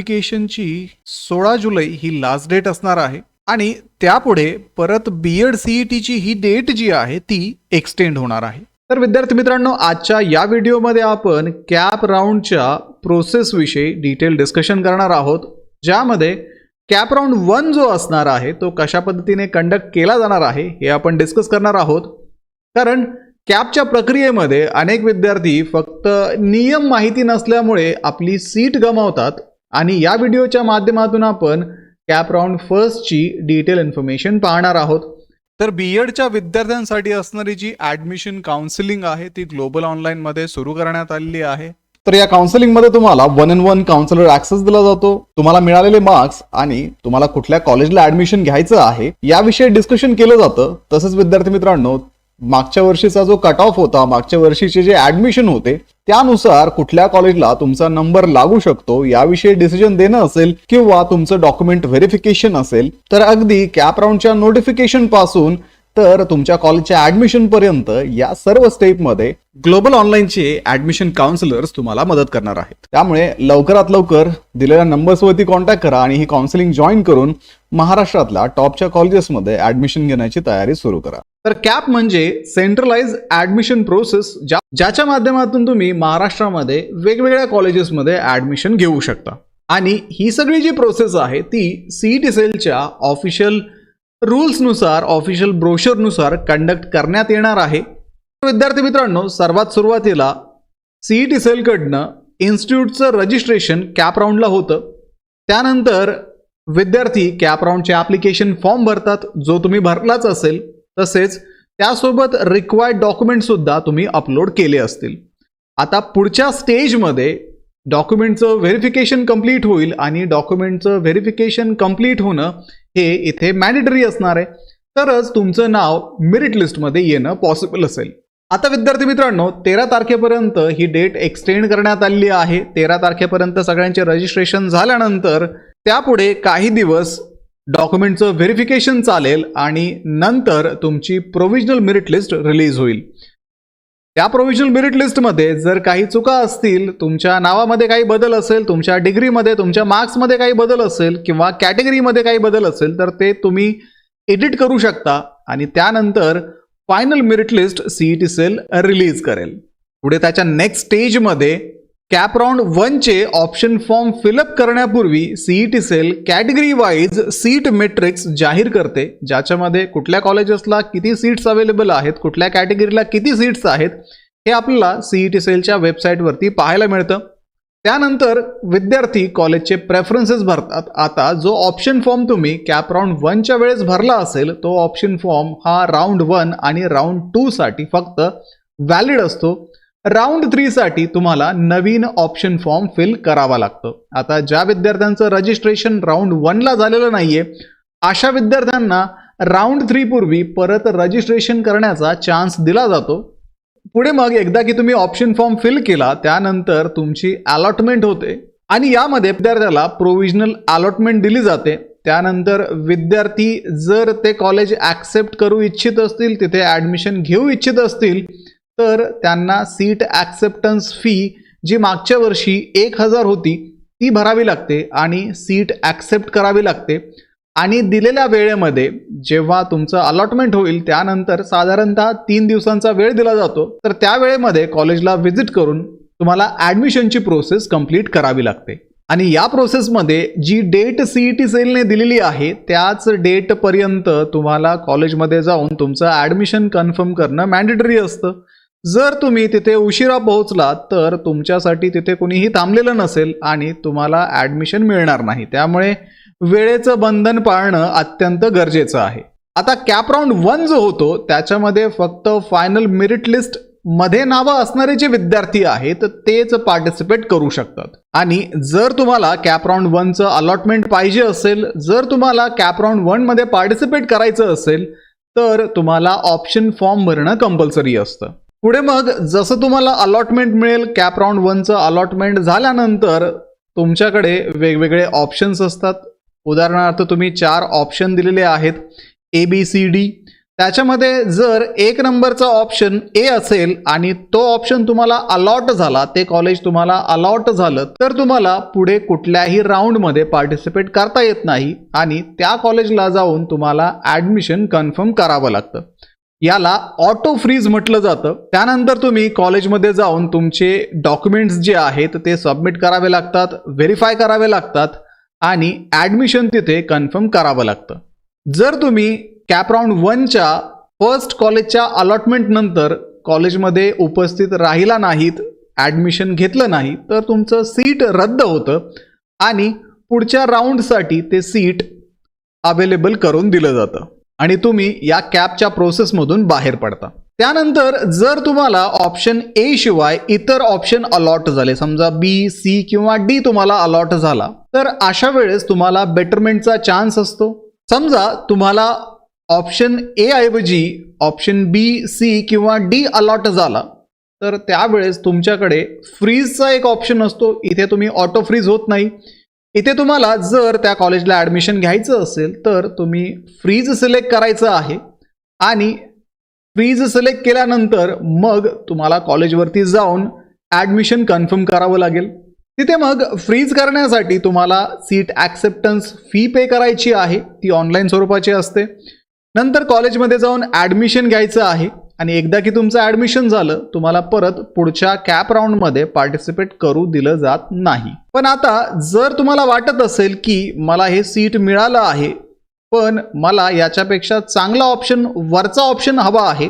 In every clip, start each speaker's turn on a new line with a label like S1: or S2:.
S1: ॲप्लिकेशनची 16 जुलै ही last date असणार आहे आणि त्यापुढे परत बीएड सीईटीची ही डेट जी आहे ती एक्सटेंड होणार आहे. तर विद्यार्थी मित्रांनो, आजच्या या व्हिडिओमध्ये आपण कॅप राऊंडच्या प्रोसेस विषयी डिटेल डिस्कशन करणार आहोत, ज्यामध्ये कॅप राऊंड 1 जो असणार आहे तो कशा पद्धतीने कंडक्ट केला जाणार आहे हे आपण डिस्कस करणार आहोत. कारण कॅपच्या प्रक्रियेमध्ये अनेक विद्यार्थी फक्त नियम माहिती नसल्यामुळे आपली सीट गमावतात आणि या व्हिडिओच्या माध्यमातून आपण कॅप राऊंड फर्स्टची डिटेल इन्फॉर्मेशन पाहणार आहोत. तर बीएडच्या विद्यार्थ्यांसाठी असणारी जी ॲडमिशन काउन्सिलिंग आहे ती ग्लोबल ऑनलाईनमध्ये सुरू करण्यात आलेली आहे. तर या काउन्सिलिंगमध्ये तुम्हाला 1-on-1 काउन्सिलर ऍक्सेस दिला जातो. तुम्हाला मिळालेले मार्क्स आणि तुम्हाला कुठल्या कॉलेजला ऍडमिशन घ्यायचं आहे याविषयी डिस्कशन केलं जातं. तसंच विद्यार्थी मित्रांनो, मागच्या वर्षीचा जो कट ऑफ होता, मागच्या वर्षीचे जे ऍडमिशन होते त्यानुसार कुठल्या कॉलेजला तुमचा नंबर लागू शकतो याविषयी डिसिजन देणं असेल किंवा तुमचं डॉक्युमेंट व्हेरिफिकेशन असेल, तर अगदी कॅप राऊंडच्या नोटिफिकेशन पासून तर तुमच्या कॉलेजच्या ऍडमिशन पर्यंत या सर्व स्टेपमध्ये ग्लोबल ऑनलाईनचे ऍडमिशन काउन्सिलर्स तुम्हाला मदत करणार आहेत. त्यामुळे लवकरात लवकर दिलेल्या नंबर्सवरती कॉन्टॅक्ट करा आणि ही काउन्सिलिंग जॉईन करून महाराष्ट्रातल्या टॉपच्या कॉलेजेसमध्ये ऍडमिशन घेण्याची तयारी सुरू करा. तर कॅप म्हणजे सेंट्रलाइज ऍडमिशन प्रोसेस, ज्याच्या माध्यमातून तुम्ही महाराष्ट्रामध्ये वेगवेगळ्या कॉलेजेसमध्ये ऍडमिशन घेऊ शकता. आणि ही सगळी जी प्रोसेस आहे ती सीईटी सेलच्या ऑफिशियल रूल्सनुसार, ऑफिशियल ब्रोशरनुसार कंडक्ट करण्यात येणार आहे. विद्यार्थी मित्रांनो, सर्वात सुरुवातीला सीईटी सेलकडनं इन्स्टिट्यूटचं रजिस्ट्रेशन कॅप राऊंडला होतं. त्यानंतर विद्यार्थी कॅप राऊंडचे ॲप्लिकेशन फॉर्म भरतात, जो तुम्ही भरलाच असेल. तसेच त्यासोबत रिक्वायर्ड डॉक्युमेंट सुद्धा तुम्ही अपलोड केले असतील. आता पुढच्या स्टेजमध्ये डॉक्युमेंटचं व्हेरिफिकेशन कंप्लीट होईल आणि डॉक्युमेंटचं व्हेरिफिकेशन कंप्लीट होणं हे इथे मॅन्डेटरी असणार आहे, तरच तुमचं नाव मेरिट लिस्टमध्ये येणं पॉसिबल असेल. आता विद्यार्थी मित्रांनो, 13 तारखेपर्यंत ही डेट एक्सटेंड करण्यात आलेली आहे. 13 तारखेपर्यंत सगळ्यांचे रजिस्ट्रेशन झाल्यानंतर त्यापुढे काही दिवस डॉक्युमेंटचं व्हेरिफिकेशन चालेल आणि नंतर तुमची प्रोव्हिजनल मेरिट लिस्ट रिलीज होईल. त्या प्रोव्हिजनल मेरिट लिस्टमध्ये जर काही चुका असतील, तुमच्या नावामध्ये काही बदल असेल, तुमच्या डिग्रीमध्ये, तुमच्या मार्क्समध्ये काही बदल असेल किंवा कॅटेगरीमध्ये काही बदल असेल, तर ते तुम्ही एडिट करू शकता आणि त्यानंतर final merit list CET cell release करेल. पुढे त्याच्या नेक्स्ट स्टेजमध्ये कॅप राऊंड 1चे ऑप्शन फॉर्म फिलअप करण्यापूर्वी CET cell category wise seat matrix जाहीर करते, ज्याच्यामध्ये कुठल्या कॉलेजेसला किती सीट्स अवेलेबल आहेत, कुठल्या कॅटेगरीला किती सीट्स आहेत हे आपल्याला सीईटी सेलच्या वेबसाईटवरती पाहायला मिळतं. त्यानंतर विद्यार्थी कॉलेजचे प्रेफरन्सेस भरतात. आता जो ऑप्शन फॉर्म तुम्ही कॅप राऊंड 1च्या वेळेस भरला असेल, तो ऑप्शन फॉर्म हा राऊंड 1 आणि राऊंड 2 साठी फक्त व्हॅलिड असतो. राऊंड 3 साठी तुम्हाला नवीन ऑप्शन फॉर्म फिल करावा लागतो. आता ज्या विद्यार्थ्यांचं रजिस्ट्रेशन राऊंड 1ला झालेलं नाहीये, अशा विद्यार्थ्यांना राऊंड 3 पूर्वी परत रजिस्ट्रेशन करण्याचा चान्स दिला जातो. पुढे मग एकदा की तुम्ही ऑप्शन फॉर्म फिल केला, त्यानंतर तुमची अलॉटमेंट होते आणि यामध्ये विद्यार्थ्याला प्रोव्हिजनल अलॉटमेंट दिली जाते. त्यानंतर विद्यार्थी जर ते कॉलेज ॲक्सेप्ट करू इच्छित असतील, तिथे ॲडमिशन घेऊ इच्छित असतील, तर त्यांना सीट ॲक्सेप्टन्स फी जी मागच्या वर्षी 1000 होती ती भरावी लागते आणि सीट ॲक्सेप्ट करावी लागते. आणि दिलेल्या वेळेमध्ये जेव्हा तुमचं अलॉटमेंट होईल त्यानंतर साधारणतः 3 दिवसांचा वेळ दिला जातो, तर त्या वेळेमध्ये कॉलेजला व्हिजिट करून तुम्हाला ॲडमिशनची प्रोसेस कंप्लीट करावी लागते. आणि या प्रोसेसमध्ये जी डेट सीईटी सेलने दिलेली आहे त्याच डेटपर्यंत तुम्हाला कॉलेजमध्ये जाऊन तुमचं ॲडमिशन कन्फर्म करणं मॅन्डेटरी असतं. जर तुम्ही तिथे उशिरा पोहोचला तर तुमच्यासाठी तिथे कोणीही थांबलेलं नसेल आणि तुम्हाला ॲडमिशन मिळणार नाही. त्यामुळे वेळेचं बंधन पाळणं अत्यंत गरजेचं आहे. आता कॅप राऊंड 1 जो होतो त्याच्यामध्ये फक्त फायनल मेरिट लिस्ट मध्ये नावं असणारे जे विद्यार्थी आहेत तेच पार्टिसिपेट करू शकतात. आणि जर तुम्हाला कॅप राऊंड 1चं अलॉटमेंट पाहिजे असेल, जर तुम्हाला कॅप राऊंड 1 मध्ये पार्टिसिपेट करायचं असेल, तर तुम्हाला ऑप्शन फॉर्म भरणं कंपल्सरी असतं. पुढे मग जसं तुम्हाला अलॉटमेंट मिळेल, कॅप राऊंड 1चं अलॉटमेंट झाल्यानंतर तुमच्याकडे वेगवेगळे ऑप्शन्स असतात. उदाहरणार्थ तुम्ही 4 ऑप्शन दिलेले आहेत, ABCD. त्याच्यामध्ये जर 1 नंबरचा ऑप्शन ए असेल आणि तो ऑप्शन तुम्हाला अलॉट झाला, ते कॉलेज तुम्हाला अलॉट झालं, तर तुम्हाला पुढे कुठल्याही राऊंडमध्ये पार्टिसिपेट करता येत नाही आणि त्या कॉलेजला जाऊन तुम्हाला ॲडमिशन कन्फर्म करावं लागतं. याला ऑटो फ्रीज म्हटलं जातं. त्यानंतर तुम्ही कॉलेजमध्ये जाऊन तुमचे डॉक्युमेंट्स जे आहेत ते सबमिट करावे लागतात, व्हेरीफाय करावे लागतात आणि ॲडमिशन तिथे कन्फर्म करावं लागतं. जर तुम्ही कॅप राऊंड 1च्या फर्स्ट कॉलेजच्या अलॉटमेंट नंतर कॉलेजमध्ये उपस्थित राहिला नाहीत, ॲडमिशन घेतलं नाही, तर तुमचं सीट रद्द होतं आणि पुढच्या राऊंडसाठी ते सीट अवेलेबल करून दिलं जातं आणि तुम्ही या कॅपच्या प्रोसेसमधून बाहेर पडता. त्यानंतर जर तुम्हाला ऑप्शन ए शिवाय इतर ऑप्शन अलॉट झाले, समजा बी, सी किंवा डी तुम्हाला अलॉट झाला, तर अशा वेळेस तुम्हाला बेटरमेंटचा चान्स असतो. समजा तुम्हाला ऑप्शन ए ऐवजी ऑप्शन बी, सी किंवा डी अलॉट झाला, तर त्यावेळेस तुमच्याकडे फ्रीजचा एक ऑप्शन असतो. इथे तुम्ही ऑटो फ्रीज होत नाही. इथे तुम्हाला जर त्या कॉलेजला ॲडमिशन घ्यायचं असेल तर तुम्ही फ्रीज सिलेक्ट करायचं आहे आणि फ्रीज सिलेक्ट केल्यानंतर मग तुम्हाला कॉलेजवरती जाऊन ॲडमिशन कन्फर्म करावं लागेल. तिथे मग फ्रीज करण्यासाठी तुम्हाला सीट ॲक्सेप्टन्स फी पे करायची आहे, ती ऑनलाईन स्वरूपाची असते. नंतर कॉलेजमध्ये जाऊन ॲडमिशन घ्यायचं आहे आणि एकदा की तुमचं ॲडमिशन झालं, तुम्हाला परत पुढच्या कॅप राऊंडमध्ये पार्टिसिपेट करू दिलं जात नाही. पण आता जर तुम्हाला वाटत असेल की मला हे सीट मिळालं आहे पण मला याच्यापेक्षा चांगला ऑप्शन, वरचा ऑप्शन हवा आहे,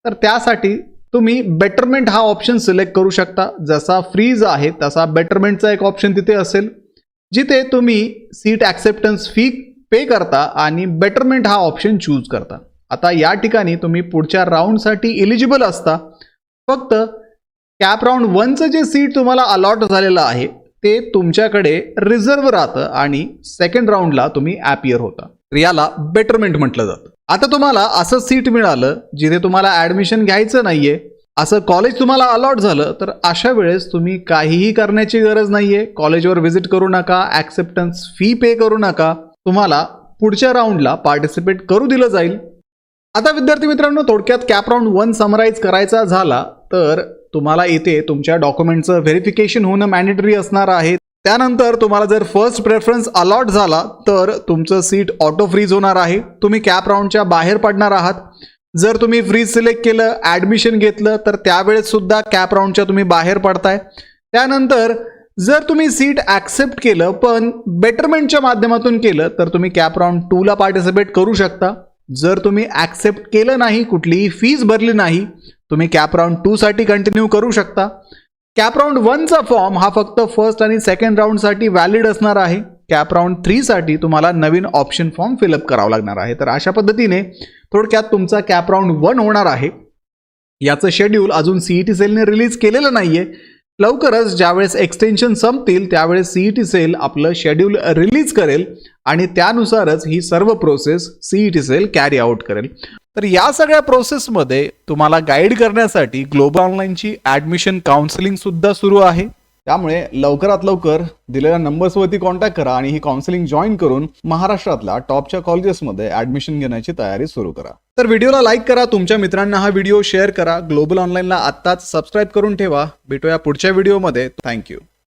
S1: तर त्यासाठी तुम्ही बेटरमेंट हा ऑप्शन सिलेक्ट करू शकता. जसा फ्रीज आहे तसा बेटरमेंटचा एक ऑप्शन तिथे असेल, जिथे तुम्ही सीट ॲक्सेप्टन्स फी पे करता आणि बेटरमेंट हा ऑप्शन चूज करता. आता या ठिकाणी तुम्ही पुढच्या राऊंडसाठी इलिजिबल असता. फक्त कॅप राऊंड 1चं जे सीट तुम्हाला अलॉट झालेलं आहे ते तुमच्याकडे रिझर्व राहतं आणि सेकंड राऊंडला तुम्ही ॲपियर होता. तर याला बेटरमेंट म्हटलं जातं. आता तुम्हाला असं सीट मिळालं जिथे तुम्हाला ॲडमिशन घ्यायचं नाहीये, असं कॉलेज तुम्हाला अलॉट झालं, तर अशा वेळेस तुम्ही काहीही करण्याची गरज नाहीये. कॉलेजवर व्हिजिट करू नका, ॲक्सेप्टन्स फी पे करू नका. तुम्हाला पुढच्या राऊंडला पार्टिसिपेट करू दिलं जाईल. आता विद्यार्थी मित्रांनो, थोडक्यात कॅप राऊंड 1 समराईज करायचा झाला तर तुम्हाला इथे तुमच्या डॉक्युमेंटचं व्हेरिफिकेशन होणं मॅन्डेटरी असणार आहे. त्यानंतर तुम्हाला जर फर्स्ट प्रेफरन्स अलॉट झाला तर तुमचं सीट ऑटो फ्रीज होणार आहे. तुम्ही कॅप राऊंडच्या बाहेर पडणार आहात. जर तुम्ही फ्रीज सिलेक्ट केलं, ॲडमिशन घेतलं, तर त्यावेळेस सुद्धा कॅप राऊंडच्या तुम्ही बाहेर पडताय. त्यानंतर जर तुम्ही सीट ॲक्सेप्ट केलं पण बेटरमेंटच्या माध्यमातून केलं तर तुम्ही कॅप राऊंड 2ला पार्टिसिपेट करू शकता. जर तुम्ही ॲक्सेप्ट केलं नाही, कुठलीही फीज भरली नाही, तुम्ही कॅप राऊंड 2साठी कंटिन्यू करू शकता. कॅप राऊंड 1चा फॉर्म हा फक्त फर्स्ट आणि सेकंड राऊंडसाठी व्हॅलिड असणार आहे. कॅप राऊंड 3साठी तुम्हाला नवीन ऑप्शन फॉर्म फिलअप करावा लागणार आहे. तर अशा पद्धतीने थोडक्यात तुमचा कॅप राऊंड 1 होणार आहे. याचं शेड्यूल अजून CET सेलने रिलीज केलेलं नाहीये. लवकरच ज्यावेळेस एक्सटेन्शन संपतील त्यावेळेस CET सेल आपलं शेड्यूल रिलीज करेल आणि त्यानुसारच ही सर्व process CET cell carry out करेल. तर या सगळ्या प्रोसेसमध्ये तुम्हाला गाईड करण्यासाठी ग्लोबल ऑनलाईनची ॲडमिशन काउन्सिलिंग सुद्धा सुरू आहे. त्यामुळे लवकरात लवकर दिलेल्या नंबर्सवरती कॉन्टॅक्ट करा आणि ही काउन्सिलिंग जॉईन करून महाराष्ट्रातल्या टॉपच्या कॉलेजेसमध्ये ॲडमिशन घेण्याची तयारी सुरू करा. तर व्हिडिओला लाईक करा, तुमच्या मित्रांना हा व्हिडिओ शेअर करा. ग्लोबल ऑनलाईनला आत्ताच सबस्क्राईब करून ठेवा. भेटूया पुढच्या व्हिडिओमध्ये. थँक्यू.